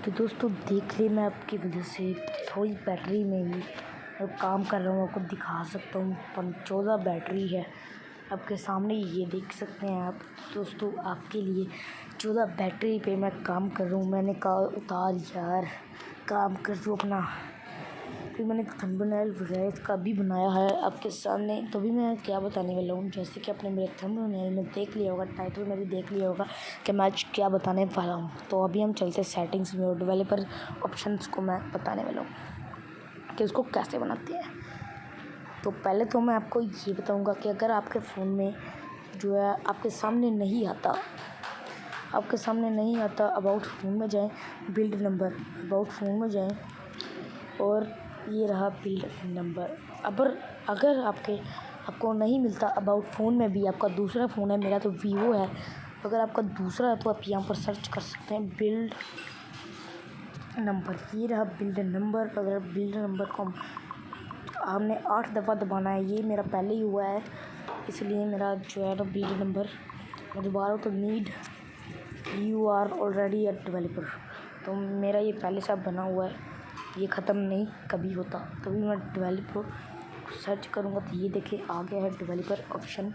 तो दोस्तों देख रहे मैं आपकी वजह से थोड़ी बैटरी में ही काम कर रहा हूँ, आपको दिखा सकता हूँ। 14 बैटरी है आपके सामने, ये देख सकते हैं आप। दोस्तों आपके लिए 14 बैटरी पे मैं काम कर रहा हूँ। मैंने कहा उतार यार, काम कर दूँ अपना। फिर मैंने थंबनेल वगैरह इसका भी बनाया है आपके सामने, तो भी मैं क्या बताने वाला हूँ। जैसे कि आपने मेरे थंबनेल में देख लिया होगा, टाइटल में भी देख लिया होगा कि मैं आज क्या बताने वाला हूँ। तो अभी हम चलते सेटिंग्स में और डेवलपर ऑप्शंस को मैं बताने वाला हूँ कि उसको कैसे बनाते हैं। तो पहले तो मैं आपको ये बताऊँगा कि अगर आपके फ़ोन में जो है आपके सामने नहीं आता, अबाउट फ़ोन में जाएँ, बिल्ड नंबर, अबाउट फ़ोन में जाएँ और ये रहा बिल्ड नंबर। अगर आपको नहीं मिलता अबाउट फ़ोन में भी, आपका दूसरा फ़ोन है, मेरा तो वीवो है, अगर आपका दूसरा है तो आप यहाँ पर सर्च कर सकते हैं बिल्ड नंबर। ये रहा बिल्ड नंबर। अगर बिल्ड नंबर को हमने 8 दफ़ा दबाना है, ये मेरा पहले ही हुआ है इसलिए मेरा जो है ना बिल्ड नंबर मैं दोबारा तो need you are already a developer, तो मेरा ये पहले से बना हुआ है, ये ख़त्म नहीं कभी होता। तभी मैं डेवलपर सर्च करूँगा तो ये देखिए आ गया है डेवलपर ऑप्शन।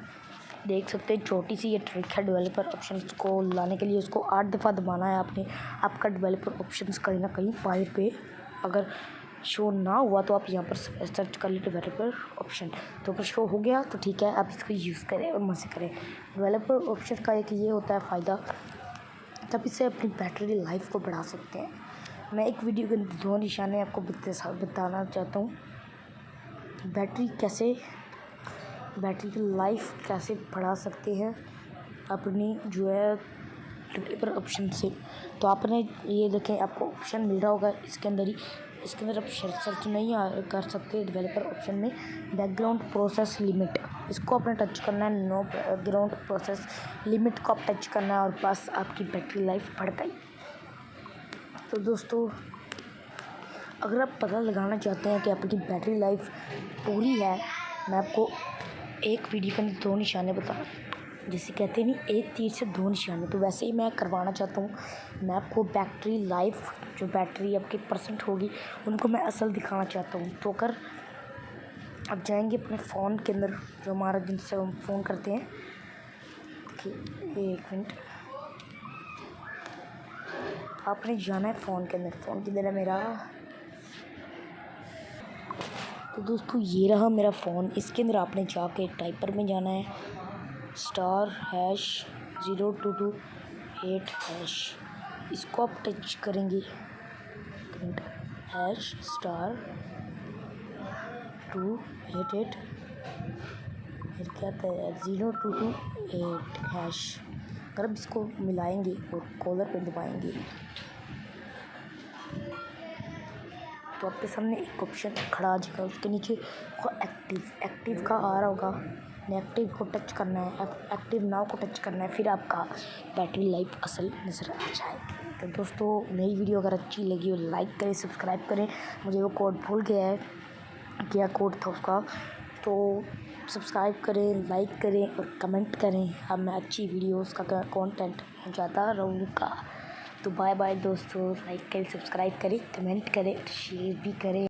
देख सकते हैं छोटी सी ये ट्रिक है डेवलपर ऑप्शन को लाने के लिए। उसको 8 दफ़ा दबाना है आपने। आपका डेवलपर ऑप्शन कहीं ना कहीं फाइल पे अगर शो ना हुआ तो आप यहाँ पर सर्च कर लें डेवलपर ऑप्शन, तो अगर शो हो गया तो ठीक है, आप इसको यूज़ करें और मज़े करें। डेवलपर ऑप्शन का एक ये होता है फ़ायदा, तब इससे अपनी बैटरी लाइफ को बढ़ा सकते हैं। मैं एक वीडियो के 2 निशाने आपको बताना चाहता हूँ। बैटरी की लाइफ कैसे बढ़ा सकते हैं अपनी जो है डेवलपर ऑप्शन से। तो आपने ये देखें, आपको ऑप्शन मिल रहा होगा इसके अंदर आप सर्च नहीं कर सकते डेवलपर ऑप्शन में। बैकग्राउंड प्रोसेस लिमिट, इसको आपने टच करना है। नो बैकग्राउंड प्रोसेस लिमिट को आप टच करना है और बस आपकी बैटरी लाइफ बढ़ गई। तो दोस्तों अगर आप पता लगाना चाहते हैं कि आपकी बैटरी लाइफ पूरी है, मैं आपको एक वीडियो के अंदर 2 निशाने बताऊँ, जिसे कहते हैं नहीं एक तीर से 2 निशाने, तो वैसे ही मैं करवाना चाहता हूँ। मैं आपको बैटरी लाइफ, जो बैटरी आपकी परसेंट होगी, उनको मैं असल दिखाना चाहता हूँ। तो अगर आप जाएंगे अपने फ़ोन के अंदर, जो हमारा जिनसे हम फ़ोन करते हैं, देखिए 1 मिनट, आपने जाना है फ़ोन के अंदर है मेरा। तो दोस्तों ये रहा मेरा फ़ोन, इसके अंदर आपने जाके टाइपर में जाना है *#0228#, इसको आप टच करेंगे #*288 फिर क्या आता है 0228#। अगर आप इसको मिलाएंगे और कॉलर पे दबाएंगे तो आपके सामने एक ऑप्शन खड़ा आ जाएगा, उसके नीचे एक्टिव का आ रहा होगा। एक्टिव को टच करना है, एक्टिव नाउ को टच करना है, फिर आपका बैटरी लाइफ असल नज़र आ जाएगी। तो दोस्तों नई वीडियो अगर अच्छी लगी हो लाइक करें, सब्सक्राइब करें। मुझे वो कोड भूल गया है, क्या कोड था उसका, तो सब्सक्राइब करें, लाइक करें और कमेंट करें। अब मैं अच्छी वीडियोस का कंटेंट पहुंचाता रहूँगा। तो बाय बाय दोस्तों, लाइक करें, सब्सक्राइब करें, कमेंट करें, शेयर भी करें।